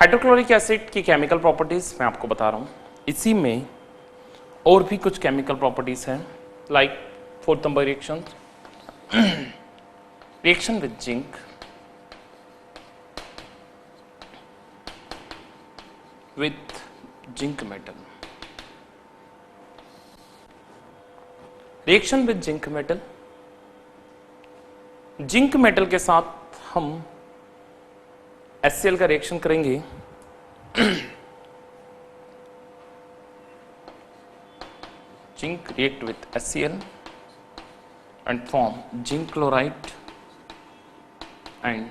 Hydrochloric acid की chemical properties मैं आपको बता रहा हूं। इसी में और भी कुछ केमिकल प्रॉपर्टीज हैं, like fourth number reaction, reaction with zinc, with zinc metal, reaction with zinc metal. Zinc metal के साथ हम HCl का रिएक्शन करेंगे। Zinc react with HCl and form zinc chloride and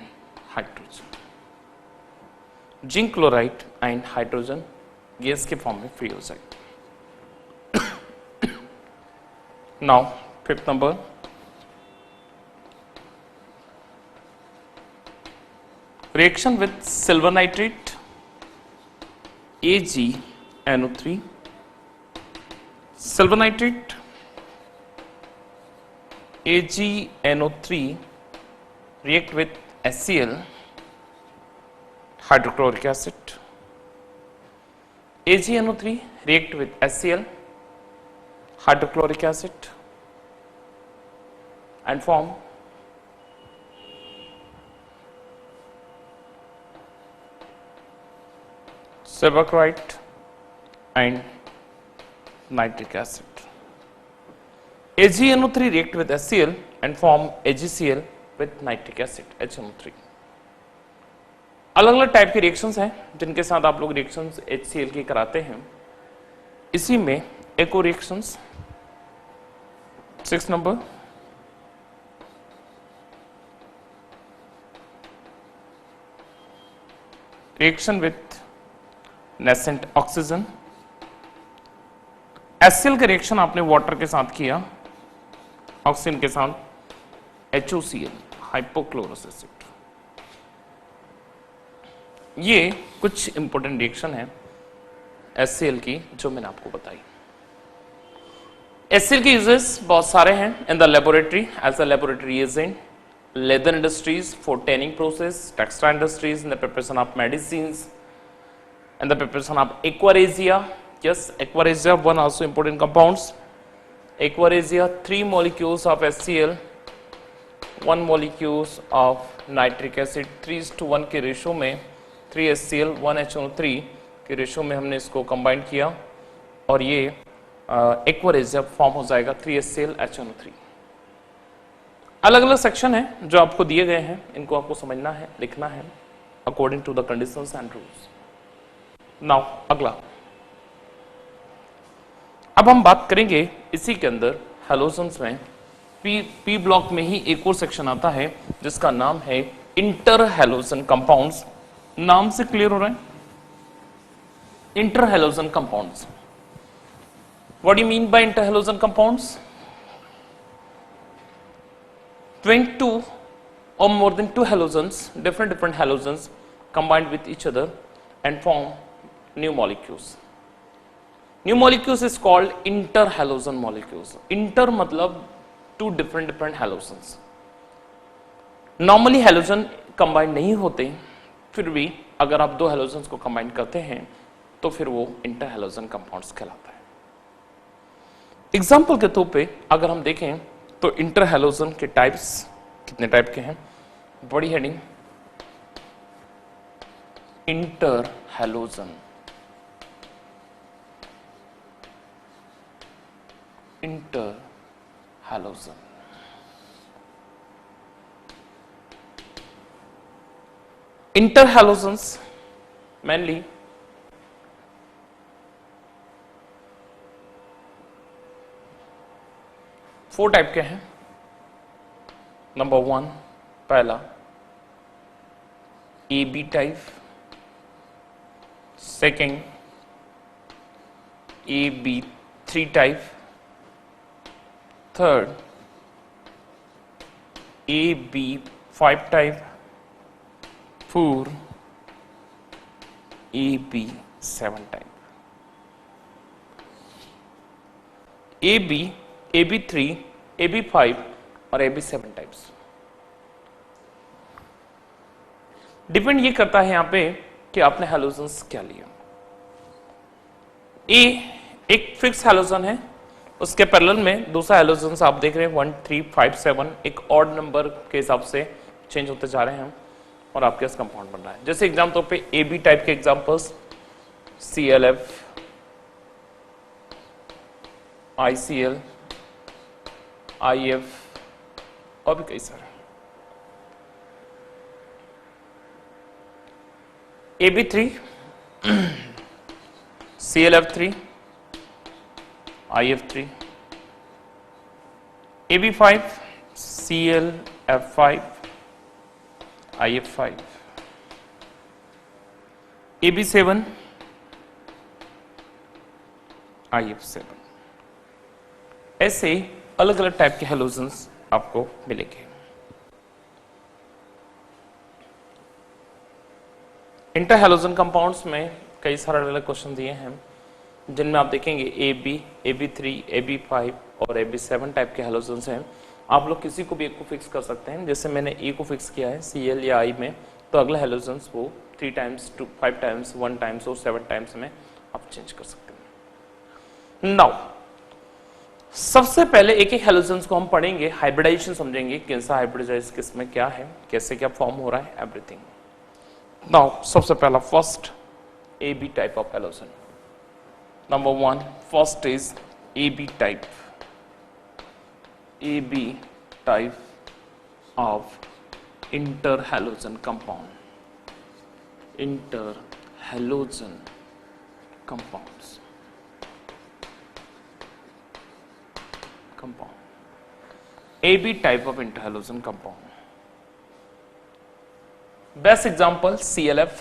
hydrogen. Zinc chloride and hydrogen gas के form में free हो जाएगा। Now fifth number, reaction with silver nitrate AgNO3, silver nitrate AgNO3 react with HCl, hydrochloric acid, AgNO3 react with HCl, hydrochloric acid and form silver chloride and nitric acid. AgNO3 react with HCl and form AgCl with nitric acid HNO3. अलग अलग type के reactions हैं जिनके साथ आप लोग reactions HCl की कराते हैं। इसी में एक और reactions 6 number, reaction with nascent oxygen. HCl का रिएक्शन आपने वाटर के साथ किया, ऑक्सीजन के साथ HOCl, हाइपोक्लोरस एसिड। ये कुछ इंपॉर्टेंट रिएक्शन है HCl की जो मैंने आपको बताई। HCl के यूजेस बहुत सारे हैं in the laboratory, as a laboratory agent, leather industries for tanning process, textile industries in the preparation of medicines, and the preparation of aquaresia. Yes, aquaresia, one also important compounds. Aquaresia, 3 molecules of HCl, 1 molecules of nitric acid, 3:1 के ratio में 3 HCl 1 HNO3 के ratio में हमने इसको combine किया और ये aquaresia form हो जाएगा 3 HCl HNO3। अलग अलग सेक्शन है जो आपको दिए गए हैं, इनको आपको समझना है, लिखना है according to the conditions and rules. Now अगला, अब हम बात करेंगे इसी के अंदर हैलोजन्स में पी ब्लॉक में ही एक और सेक्शन आता है जिसका नाम है इंटर हैलोजन कंपाउंड्स। नाम से क्लियर हो रहा है, inter halogen compounds. What do you mean by inter halogen compounds? 22 or more than 2 halogens, different halogens combined with each other and form new molecules. New molecules is called interhalogen molecules. Inter मतलब 2 different halogens. Normally halogen combine नहीं होते, फिर भी अगर आप 2 halogens को combine करते हैं तो फिर वो interhalogen compounds कहलाता है। एग्जाम्पल के तौर पे अगर हम देखें तो interhalogen के टाइप्स कितने टाइप के हैं, बड़ी heading interhalogen, interhalogen, interhalogens mainly four type के हैं। नंबर 1 पहला AB type, second AB3 type, third AB5 type, four AB7 type. AB3, AB5 और AB7 टाइप्स। डिपेंड ये करता है यहाँ पे कि आपने हैलोजन्स क्या लिया। ए एक फिक्स हैलोजन है, उसके पैरेलल में दूसरा हैलोजन्स आप देख रहे हैं 1 3 5 7 एक ऑड नंबर के हिसाब से चेंज होते जा रहे हैं और आपके पास कंपाउंड बन रहा है। जैसे एग्जाम्पल पे ए बी टाइप के एग्जाम्पल्स ClF, ICl, IF और भी कई सारे। AB3, ClF3, IF3, AB5, ClF5, IF5, AB7, IF7। ऐसे अलग अलग टाइप के हैलोजन्स आपको मिलेंगे। इंटर हैलोजन कंपाउंड्स में कई सारे अलग अलग क्वेश्चन दिए हैं, जिनमें आप देखेंगे AB, AB3, AB5 और AB7 टाइप के हैलोजन्स हैं। आप लोग किसी को भी एक को फिक्स कर सकते हैं। जैसे मैंने ए को फिक्स किया है Cl या I में, तो अगला हैलोजन्स वो 3 टाइम्स 2 5 टाइम्स 1 टाइम्स और 7 टाइम्स में आप चेंज कर सकते हैं। नाउ सबसे पहले एक एक हैलोजन्स को हम पढ़ेंगे, हाइब्रिडाइजेशन समझेंगे, कैसा हाइब्रिडाइज किसमें क्या है, कैसे क्या फॉर्म हो रहा है, एवरीथिंग। नाउ सबसे पहला first AB type of halogen. Number 1 first is AB type. AB type of interhalogen compound, interhalogen compounds, AB type of interhalogen compound. Best example ClF,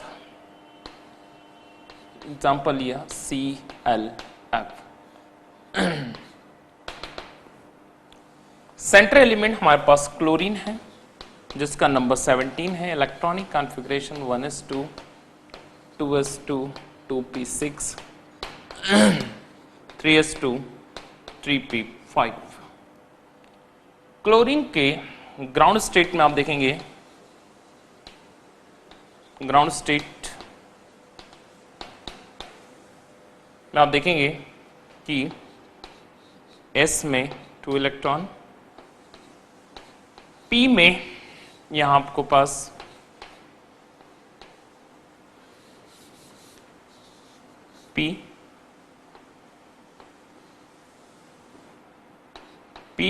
example लिया ClF। सेंट्रल एलिमेंट हमारे पास chlorine है, जिसका number 17 है। Electronic configuration 1s2 2s2 2p6 3s2 3p5। Chlorine के ground state में आप देखेंगे, ground state में आप देखेंगे कि S में 2 इलेक्ट्रॉन, P में यहां आपको पास P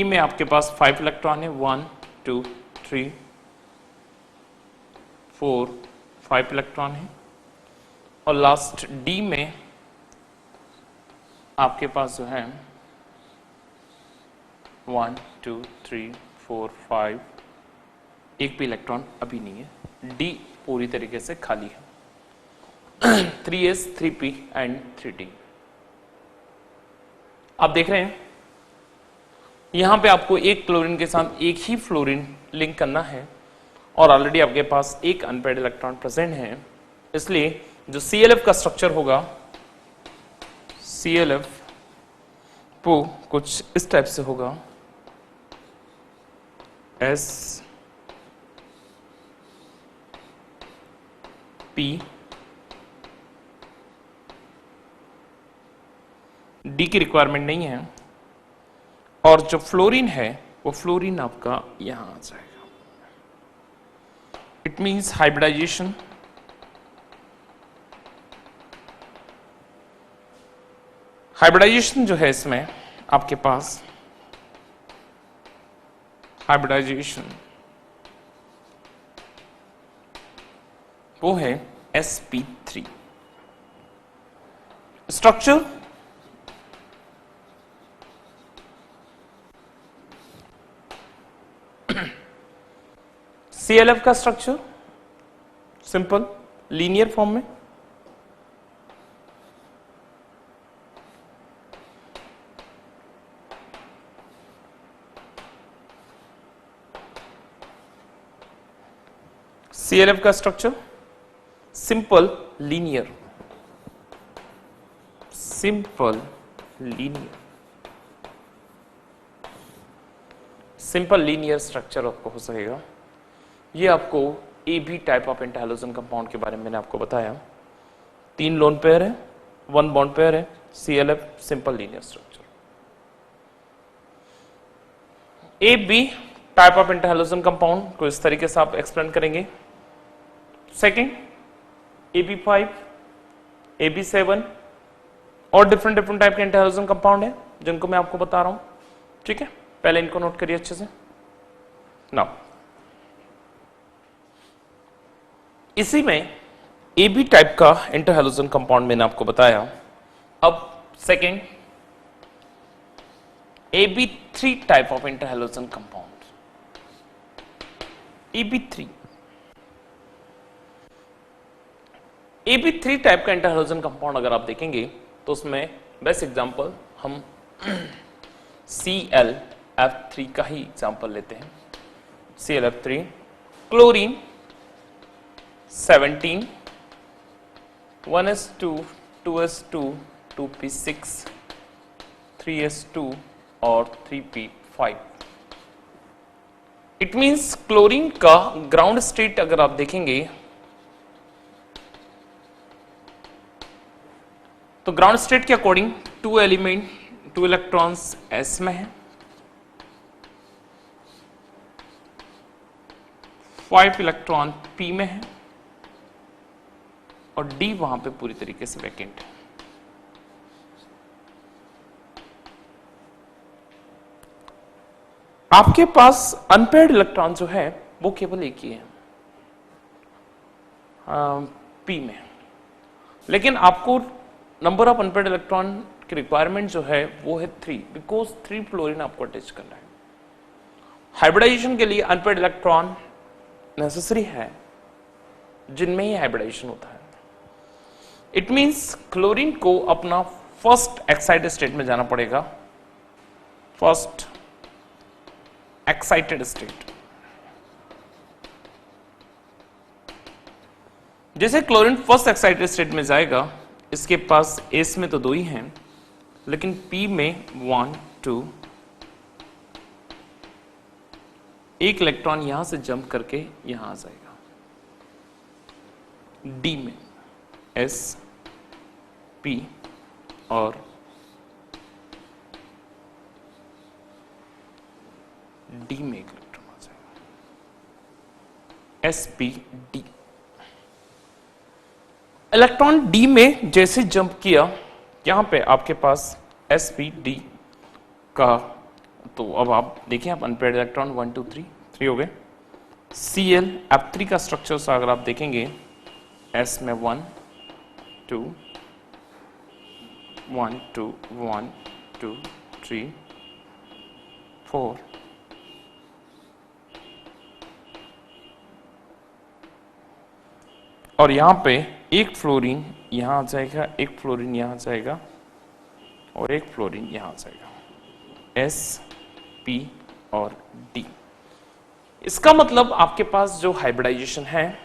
में आपके पास 5 इलेक्ट्रॉन है, 1 2 3 4 5 इलेक्ट्रॉन है। और लास्ट D में आपके पास जो है 1 2 3 4 5, एक भी इलेक्ट्रॉन अभी नहीं है। D पूरी तरीके से खाली है। 3s 3p and 3d। आप देख रहे हैं यहां पे आपको एक क्लोरीन के साथ एक ही फ्लोरीन लिंक करना है और ऑलरेडी आपके पास एक अनपेयर्ड इलेक्ट्रॉन प्रेजेंट है। इसलिए जो ClF का स्ट्रक्चर होगा, ClF वो कुछ इस टाइप से होगा, S P D की रिक्वायरमेंट नहीं है, और जो फ्लोरीन है वो फ्लोरीन आपका यहां आ जाएगा। It means hybridisation. हाइब्रिडाइजेशन जो है इसमें आपके पास हाइब्रिडाइजेशन वो है sp3। स्ट्रक्चर ClF का स्ट्रक्चर सिंपल लीनियर फॉर्म में, ClF का structure simple linear, simple linear, simple linear structure आपको हो सकेगा। ये आपको AB type of interhalogen compound के बारे में मैंने आपको बताया। 3 लोन पेयर है, 1 बॉन्ड पेयर है, ClF simple linear structure. A B type of interhalogen compound को इस तरीके से आप एक्सप्लेन करेंगे। सेकंड AB5, AB7 और डिफरेंट डिफरेंट टाइप के इंटरहैलोजन कंपाउंड है जिनको मैं आपको बता रहा हूं, ठीक है। पहले इनको नोट करिए अच्छे से। नाउ इसी में AB टाइप का इंटरहैलोजन कंपाउंड मैंने आपको बताया। अब second AB3 type of interhalogen compound. AB3 type का इंटरहैलोजन कंपाउंड अगर आप देखेंगे तो उसमें बेस्ट एग्जांपल हम ClF3 का ही एग्जांपल लेते हैं। ClF3 chlorine 17 1s2 2s2 2p6 3s2 और 3p5। इट मींस क्लोरीन का ग्राउंड स्टेट अगर आप देखेंगे तो ग्राउंड स्टेट के अकॉर्डिंग 2 एलिमेंट 2 इलेक्ट्रॉन्स s में है, 5 इलेक्ट्रॉन p में है और d वहां पे पूरी तरीके से वैकेंट है। आपके पास अनपेयर्ड इलेक्ट्रॉन जो है वो केवल एक ही है p में, लेकिन आपको नंबर ऑफ अनपेयर्ड इलेक्ट्रॉन की रिक्वायरमेंट जो है वो है 3, बिकॉज 3 फ्लोरीन आपको अटैच करना है। हाइब्रिडाइजेशन के लिए अनपेयर्ड इलेक्ट्रॉन नेसेसरी है जिनमें ही हाइब्रिडाइजेशन होता है। इट मींस क्लोरीन को अपना फर्स्ट एक्साइटेड स्टेट में जाना पड़ेगा, फर्स्ट एक्साइटेड स्टेट। जैसे क्लोरीन फर्स्ट एक्साइटेड स्टेट में जाएगा, इसके पास एस में तो 2 ही हैं, लेकिन पी में 1 2 एक इलेक्ट्रॉन यहां से जंप करके यहां आ जाएगा। डी में एस पी और डी में एक इलेक्ट्रॉन आ जाएगा, S P D. Electron D में जैसे जंप किया, यहां पे आपके पास एस पी डी का, तो अब आप देखिए, आप अनपेयर्ड इलेक्ट्रॉन 1 2 3 हो गए। ClF3 का स्ट्रक्चर अगर आप देखेंगे, S में 1 2 1 2 1 2 3 4 और यहां पे एक फ्लोरीन यहां आ जाएगा, एक फ्लोरीन यहां आ जाएगा और एक फ्लोरीन यहां आ जाएगा, S P और D। इसका मतलब आपके पास जो हाइब्रिडाइजेशन है,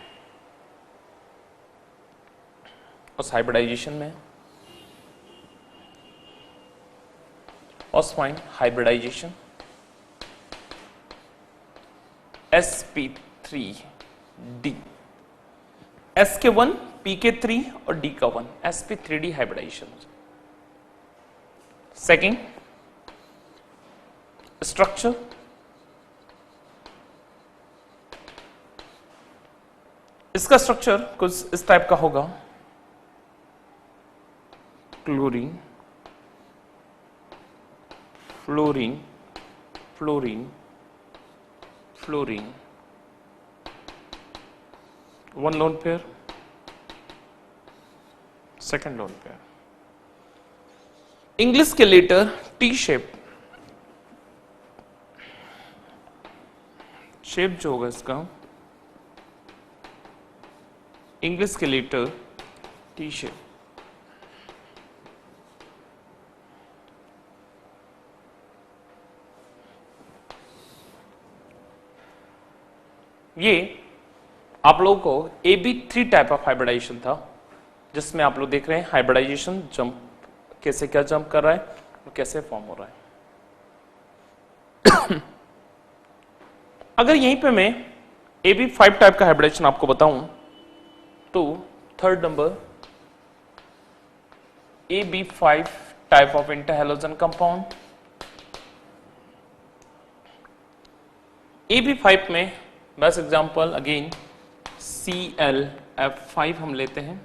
उस हाइब्रिडाइजेशन में फाइन हाइब्रिडाइजेशन sp3d, s के 1 p के 3 और d का 1, sp3d हाइब्रिडाइजेशन। सेकेंड स्ट्रक्चर, इसका स्ट्रक्चर कुछ इस टाइप का होगा, chlorine fluorine fluorine fluorine, 1 lone pair, second lone pair. English के लेटर टी शेप, शेप जो होगा इसका, इंग्लिश के लेटर टी शेप। ये आप लोगों को AB3 टाइप ऑफ हाइब्रिडाइजेशन था, जिसमें आप लोग देख रहे हैं हाइब्रिडाइजेशन जंप कैसे, क्या जंप कर रहा है और कैसे फॉर्म हो रहा है। अगर यहीं पे मैं AB5 टाइप का हाइब्रिडाइजेशन आपको बताऊं, तो third number AB5 type of interhalogen compound. AB5 में बेस्ट एग्जांपल अगेन ClF5 हम लेते हैं.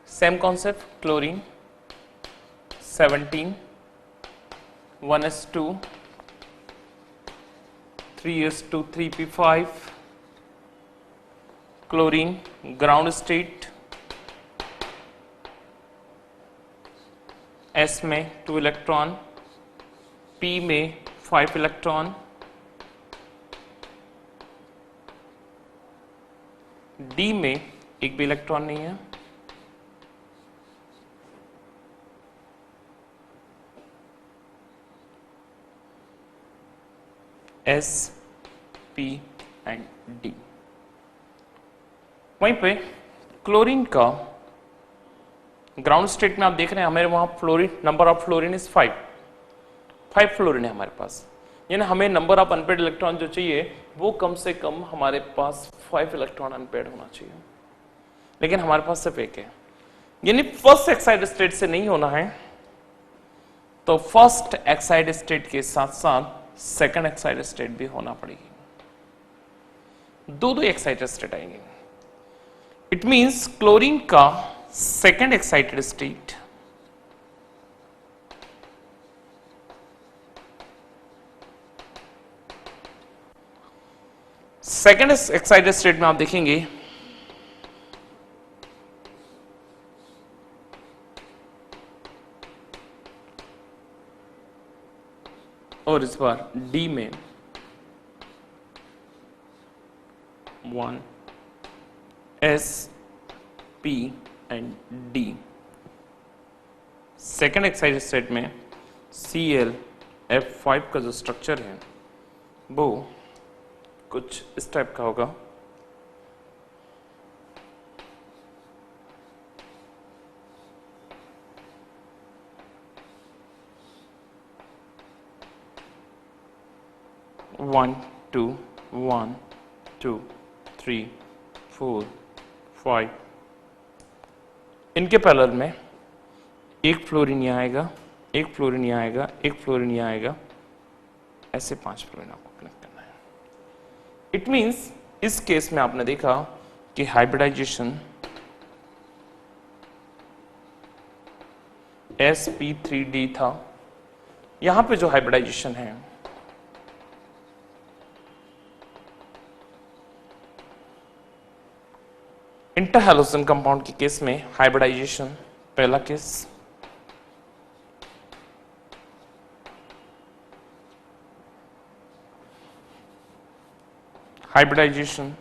Same concept, chlorine 17 1s2 3s2 3p5 chlorine ground state, S में 2 इलेक्ट्रॉन, P में 5 इलेक्ट्रॉन, D में एक भी इलेक्ट्रॉन नहीं है, S, P एंड D. वहीं पे क्लोरीन का ग्राउंड स्टेट में आप देख रहे हैं हमारे वहां fluorine, number of fluorine is 5 fluorine है हमारे पास, यानी हमें नंबर ऑफ अनपेड इलेक्ट्रॉन जो चाहिए वो कम से कम हमारे पास 5 इलेक्ट्रॉन अनपेड होना चाहिए, लेकिन हमारे पास सिर्फ एक है, यानी फर्स्ट एक्साइड स्टेट से नहीं होना है, तो फर्स्ट एक्साइड स्टेट के साथ साथ सेकंड एक्साइड स्टेट भी होना पड़ेगी, दो एक्साइटेड स्टेट आएंगे. इट मींस क्लोरीन का सेकंड एक्साइटेड स्टेट में आप देखेंगे और इस बार D में 1 S P and D. Second Exide state में ClF5 का जो स्ट्रक्चर है वो कुछ इस टाइप का होगा. One two 1 2 3 4 5. इनके पैरेलल में एक फ्लोरीन यहाँ आएगा, एक फ्लोरीन यहाँ आएगा, एक फ्लोरीन यहाँ आएगा, ऐसे 5 फ्लोरीन आपको कनेक्ट करना है. इट मींस इस केस में आपने देखा कि हाइब्रिडाइजेशन sp3d था, यहां पे जो हाइब्रिडाइजेशन है इंटरहैलोजन कंपाउंड के केस में हाइब्रिडाइजेशन पहला केस, हाइब्रिडाइजेशन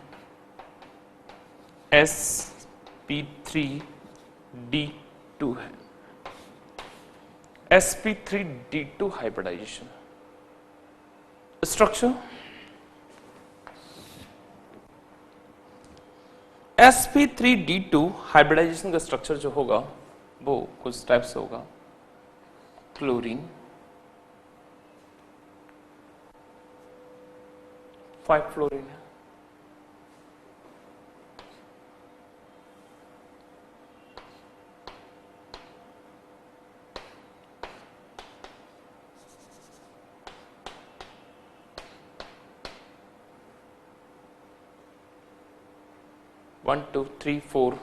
sp3d2 है, sp3d2 hybridisation. Structure sp3d2 hybridisation का स्ट्रक्चर जो होगा वो कुछ टाइप से होगा. क्लोरीन 5 फ्लोरीन है, वन टू 3 4.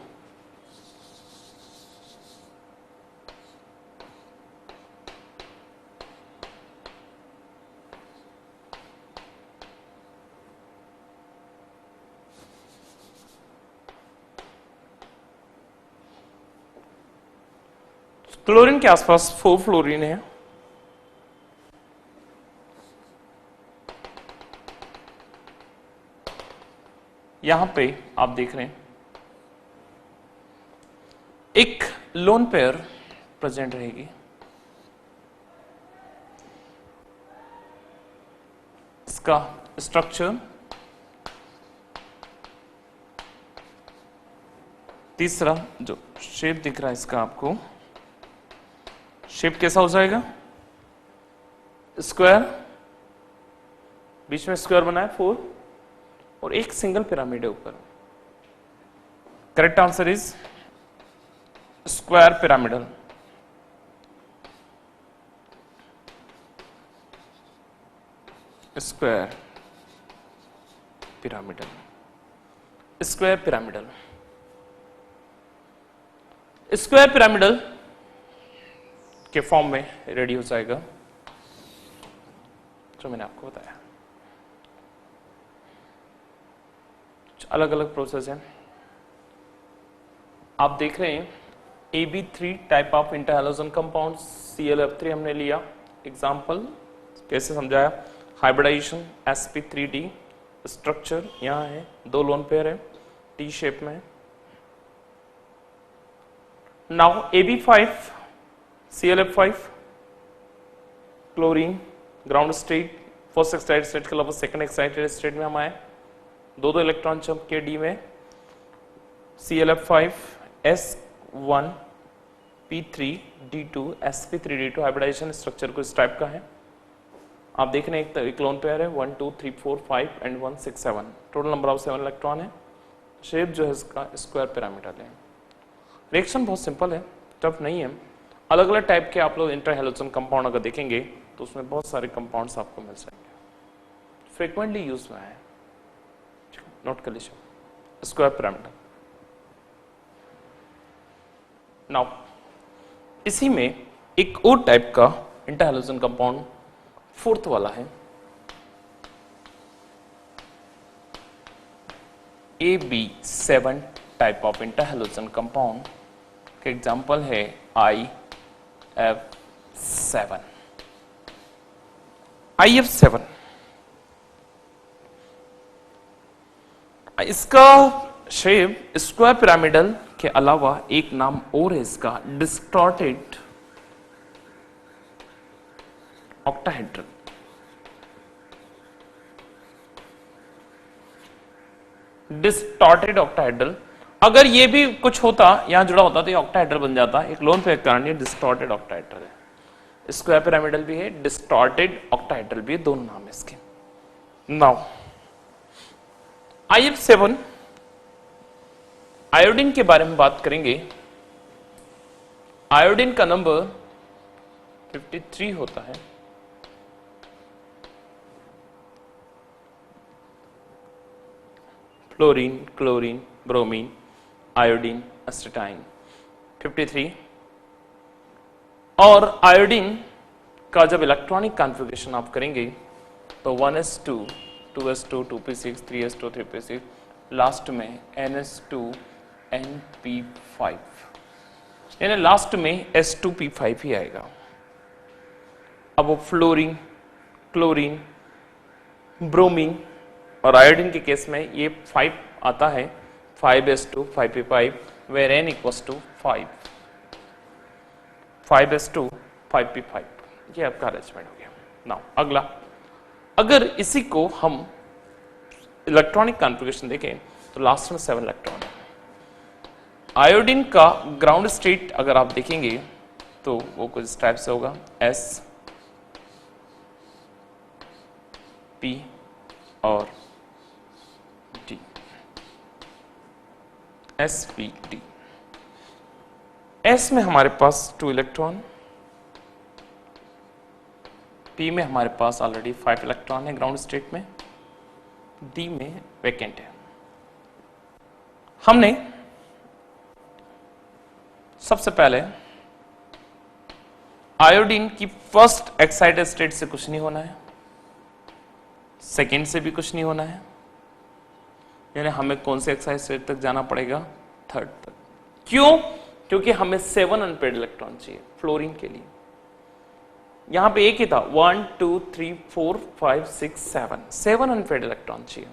क्लोरीन के आसपास 4 फ्लोरीन है, यहां पे आप देख रहे हैं एक लोन पेयर प्रेजेंट रहेगी. इसका स्ट्रक्चर तीसरा जो शेप दिख रहा है इसका आपको शेप कैसा हो जाएगा, स्क्वायर, बीच में स्क्वायर बना है 4 और एक सिंगल पिरामिड है ऊपर. Correct answer is square pyramidal, square pyramidal, square pyramidal, square pyramidal के फॉर्म में रेडी हो जाएगा जो मैंने आपको बताया। अलग अलग प्रोसेस है, आप देख रहे हैं AB3 type of interhalogen compound, ClF3 हमने लिया एग्जांपल, कैसे समझाया, हाइब्रिडाइजेशन sp3d, स्ट्रक्चर यहां है, 2 लोन पेयर है, टी शेप में। Now AB5 ClF5 chlorine ground state, first excited state के अलावा सेकंड एक्साइटेड स्टेट में हम आए, 2 इलेक्ट्रॉन जंप के डी में, ClF5 S1 P3 D2 sp3d2 hybridisation structure को इस टाइप का है। आप देख रहे हैं एक लोन पेयर है, 1 2 3 4 5 and 1 6 7, total number of 7 electron है। शेप जो है इसका स्क्वायर पिरामिडल है। रिएक्शन बहुत सिंपल है, टफ नहीं है। अलग अलग टाइप के आप लोग इंटरहैलोजन कंपाउंड अगर देखेंगे तो उसमें बहुत सारे कंपाउंड्स आपको मिल जाएंगे, फ्रीक्वेंटली यूज में है, नोट कर लीजिए स्क्वायर पिरामिडल। नाउ इसी में एक और टाइप का इंटरहैलोजन कंपाउंड फोर्थ वाला है, AB7 type of interhalogen compound का एग्जांपल है IF7। IF7 इसका शेप स्क्वायर पिरामिडल के अलावा एक नाम और है इसका, डिस्टॉर्टेड ऑक्टाहेड्रल। डिस्टॉर्टेड ऑक्टाहेड्रल, अगर ये भी कुछ होता यहां जुड़ा होता तो ये ऑक्टाहेड्रल बन जाता, एक लोन पे कारण ये डिस्टॉर्टेड ऑक्टाहेड्रल है। स्क्वायर पिरामिडल भी है, डिस्टॉर्टेड ऑक्टाहेड्रल भी है, दोनों नाम है इसके। नाउ IF7 आयोडीन के बारे में बात करेंगे। आयोडीन का नंबर 53 होता है। Fluorine, chlorine, bromine, iodine, astatine 53। और आयोडीन का जब इलेक्ट्रॉनिक कॉन्फ़िगरेशन आप करेंगे तो 1s2 2s2 2p6 3s2 3p6, last में ns2 np5, यानी लास्ट में s2p5 ही आएगा। अब वो फ्लोरीन, क्लोरीन, ब्रोमीन और आयोडीन के केस में ये 5 आता है, 5s2 5p5 where n equals to 5, 5s2 5p5, ये आपका अरेंजमेंट हो गया। नाउ अगला, अगर इसी को हम इलेक्ट्रॉनिक कॉन्फ़िगरेशन देखें तो लास्ट में 7 इलेक्ट्रॉन है। आयोडीन का ग्राउंड स्टेट अगर आप देखेंगे तो वो कुछ इस टाइप से होगा, S P और D, sp_d। S में हमारे पास 2 इलेक्ट्रॉन, P में हमारे पास ऑलरेडी 5 इलेक्ट्रॉन है ग्राउंड स्टेट में, D में वैकेंट है। हमने सबसे पहले आयोडीन की फर्स्ट एक्साइटेड स्टेट से कुछ नहीं होना है, सेकेंड से भी कुछ नहीं होना है, यानी हमें कौन से एक्साइटेड स्टेट तक जाना पड़ेगा, थर्ड तक। क्यों? क्योंकि हमें 7 अनपेड इलेक्ट्रॉन चाहिए फ्लोरीन के लिए। यहां पे एक ही था, 1 2 3 4 5 6 7 अनपेड इलेक्ट्रॉन चाहिए,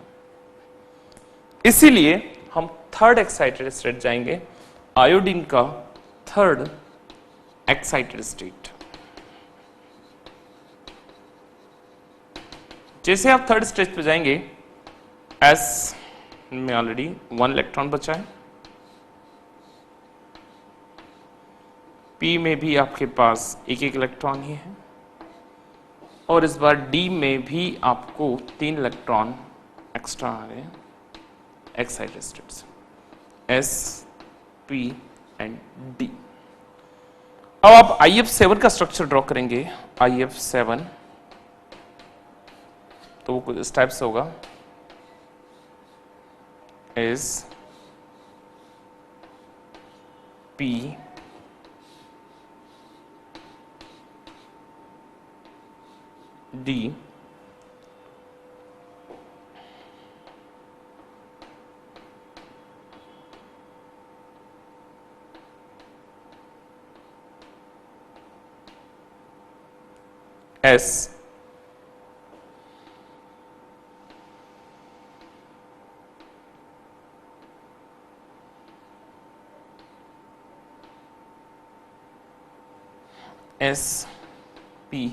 इसीलिए हम थर्ड एक्साइटेड स्टेट जाएंगे, आयोडीन का थर्ड एक्साइटेड स्टेट। जैसे आप थर्ड स्टेज पे जाएंगे, S में ऑलरेडी 1 इलेक्ट्रॉन बचा है, P में भी आपके पास एक इलेक्ट्रॉन ही है, और इस बार D में भी आपको 3 इलेक्ट्रॉन एक्स्ट्रा आ रहे हैं excited states, S P and D। अब आप IF7 का स्ट्रक्चर ड्रॉ करेंगे। IF7 तो वो कुछ इस टाइप से होगा, is P D S S P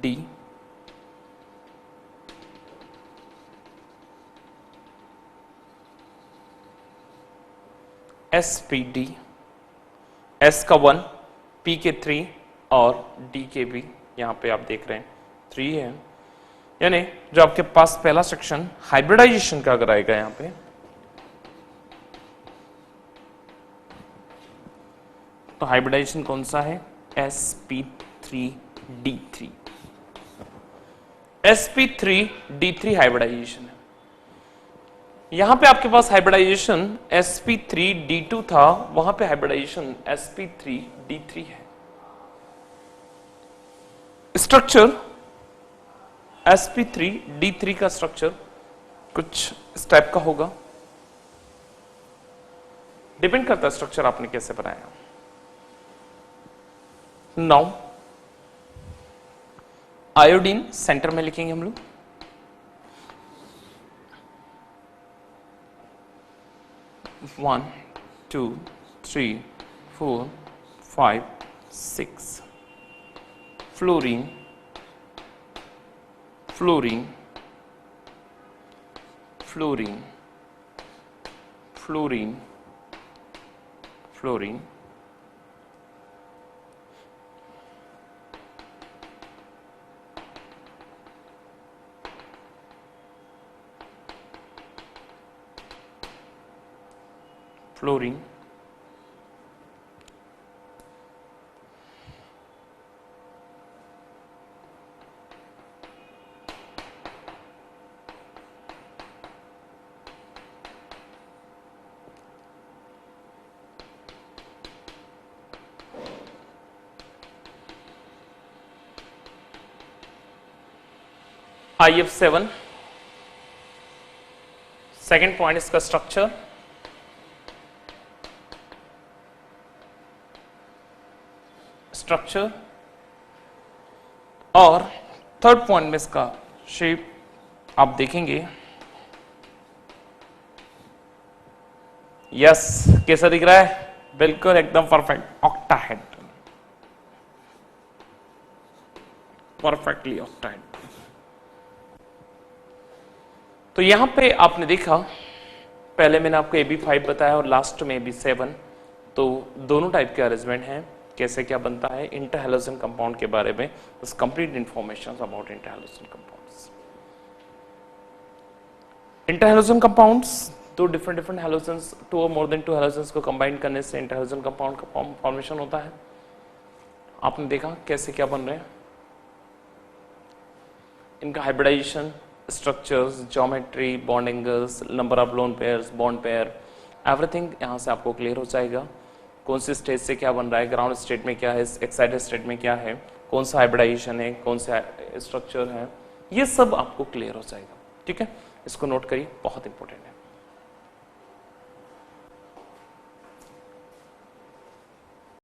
D S P D, S का 1, P के 3 और D के भी यहां पे आप देख रहे हैं 3 है। यानी जो आपके पास पहला सेक्शन हाइब्रिडाइजेशन का अगर आएगा यहां पे, तो हाइब्रिडाइजेशन कौन सा है? sp3d3, sp3d3 हाइब्रिडाइजेशन है। यहां पे आपके पास हाइब्रिडाइजेशन sp3d2 था, वहां पे हाइब्रिडाइजेशन sp3d3 है। स्ट्रक्चर sp3d3 का स्ट्रक्चर कुछ इस टाइप का होगा, डिपेंड करता है स्ट्रक्चर आपने कैसे बनाया। नाउ आयोडीन सेंटर में लिखेंगे हम लोग, one two three four five six, fluorine fluorine fluorine fluorine fluorine fluorine IF7 second point इसका स्ट्रक्चर, और थर्ड पॉइंट में इसका शेप आप देखेंगे। यस, कैसा दिख रहा है? बिल्कुल एकदम परफेक्ट, ऑक्टाहेड, परफेक्टली ऑक्टाहेड। तो यहां पे आपने देखा, पहले मैंने आपको AB5 बताया और लास्ट में AB7, तो दोनों टाइप के अरेंजमेंट हैं। कैसे क्या बनता है इंटरहैलोजन कंपाउंड के बारे में, बस complete information about interhalogen compounds. Interhalogen compounds तो डिफरेंट हैलोजन्स, 2 और मोर देन 2 हैलोजन्स को कंबाइन करने से इंटरहैलोजन कंपाउंड का फॉर्मेशन होता है। आपने देखा कैसे क्या बन रहे हैं, इनका hybridisation, structures, geometry, bond angles, number of lone pairs, bond pair, everything यहां से आपको क्लियर हो जाएगा। कौन सी स्टेज से क्या बन रहा है, ग्राउंड स्टेट में क्या है, एक्साइटेड स्टेट में क्या है, कौन सा हाइब्रिडाइजेशन है, कौन सा स्ट्रक्चर है, ये सब आपको क्लियर हो जाएगा। ठीक है, इसको नोट करिए, बहुत इंपॉर्टेंट है।